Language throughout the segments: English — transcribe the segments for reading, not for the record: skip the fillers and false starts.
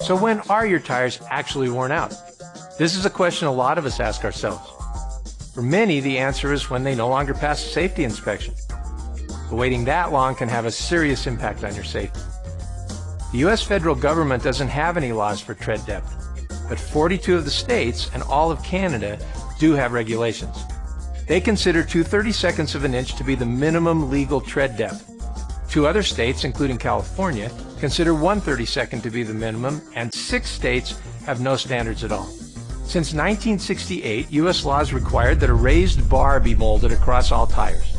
So when are your tires actually worn out? This is a question a lot of us ask ourselves. For many, the answer is when they no longer pass a safety inspection. But waiting that long can have a serious impact on your safety. The U.S. federal government doesn't have any laws for tread depth, but 42 of the states and all of Canada do have regulations. They consider 2/32 of an inch to be the minimum legal tread depth. 2 other states, including California, consider 1/32 to be the minimum, and 6 states have no standards at all. Since 1968, U.S. laws required that a raised bar be molded across all tires.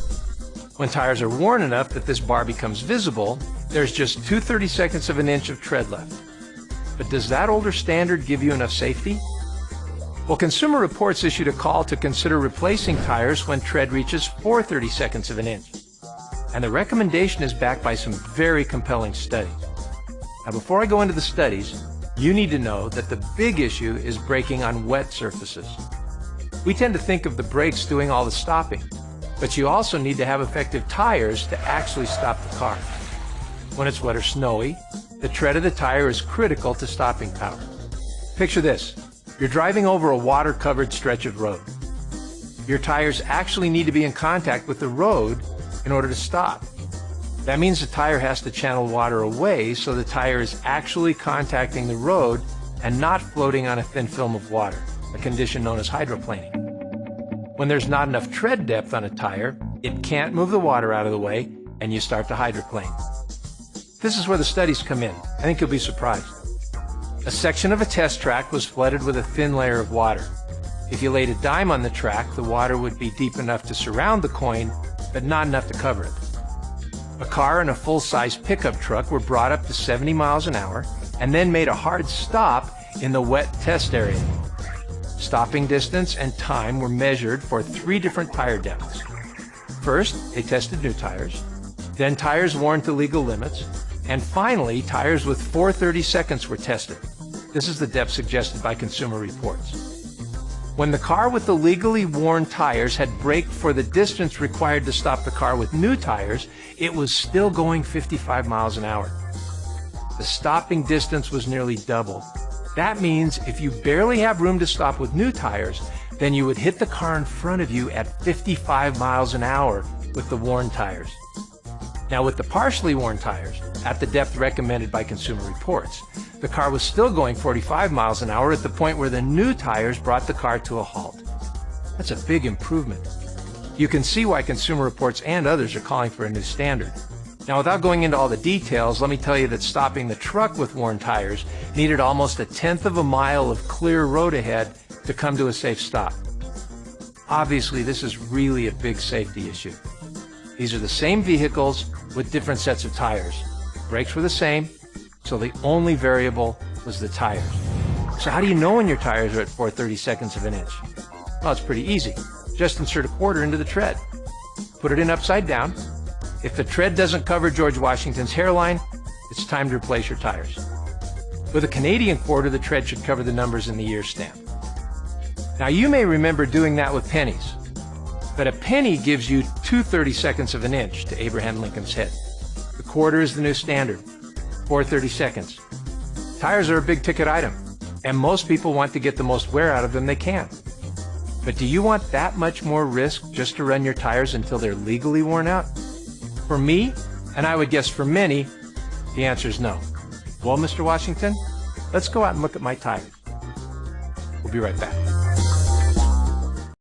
When tires are worn enough that this bar becomes visible, there's just 2/32 of an inch of tread left. But does that older standard give you enough safety? Well, Consumer Reports issued a call to consider replacing tires when tread reaches 4/32 of an inch. And the recommendation is backed by some very compelling studies. Now, before I go into the studies, you need to know that the big issue is braking on wet surfaces. We tend to think of the brakes doing all the stopping, but you also need to have effective tires to actually stop the car. When it's wet or snowy, the tread of the tire is critical to stopping power. Picture this. You're driving over a water-covered stretch of road. Your tires actually need to be in contact with the road in order to stop. That means the tire has to channel water away so the tire is actually contacting the road and not floating on a thin film of water, a condition known as hydroplaning. When there's not enough tread depth on a tire, it can't move the water out of the way and you start to hydroplane. This is where the studies come in. I think you'll be surprised. A section of a test track was flooded with a thin layer of water. If you laid a dime on the track, the water would be deep enough to surround the coin, but not enough to cover it. A car and a full-size pickup truck were brought up to 70 miles an hour and then made a hard stop in the wet test area. Stopping distance and time were measured for 3 different tire depths. First, they tested new tires, then tires worn to legal limits, and finally, tires with 4/32 were tested. This is the depth suggested by Consumer Reports. When the car with the legally worn tires had braked for the distance required to stop the car with new tires, it was still going 55 miles an hour. The stopping distance was nearly double. That means if you barely have room to stop with new tires, then you would hit the car in front of you at 55 miles an hour with the worn tires. Now, with the partially worn tires, at the depth recommended by Consumer Reports, the car was still going 45 miles an hour at the point where the new tires brought the car to a halt. That's a big improvement. You can see why Consumer Reports and others are calling for a new standard. Now, without going into all the details, let me tell you that stopping the truck with worn tires needed almost 1/10 of a mile of clear road ahead to come to a safe stop. Obviously, this is really a big safety issue. These are the same vehicles with different sets of tires. Brakes were the same, so the only variable was the tires. So how do you know when your tires are at 4/32 of an inch? Well, it's pretty easy. Just insert a quarter into the tread. Put it in upside down. If the tread doesn't cover George Washington's hairline, it's time to replace your tires. With a Canadian quarter, the tread should cover the numbers in the year stamp. Now, you may remember doing that with pennies, but a penny gives you 2/32 of an inch to Abraham Lincoln's head. The quarter is the new standard, 4/32. Tires are a big ticket item, and most people want to get the most wear out of them they can. But do you want that much more risk just to run your tires until they're legally worn out? For me, and I would guess for many, the answer is no. Well, Mr. Washington, let's go out and look at my tires. We'll be right back.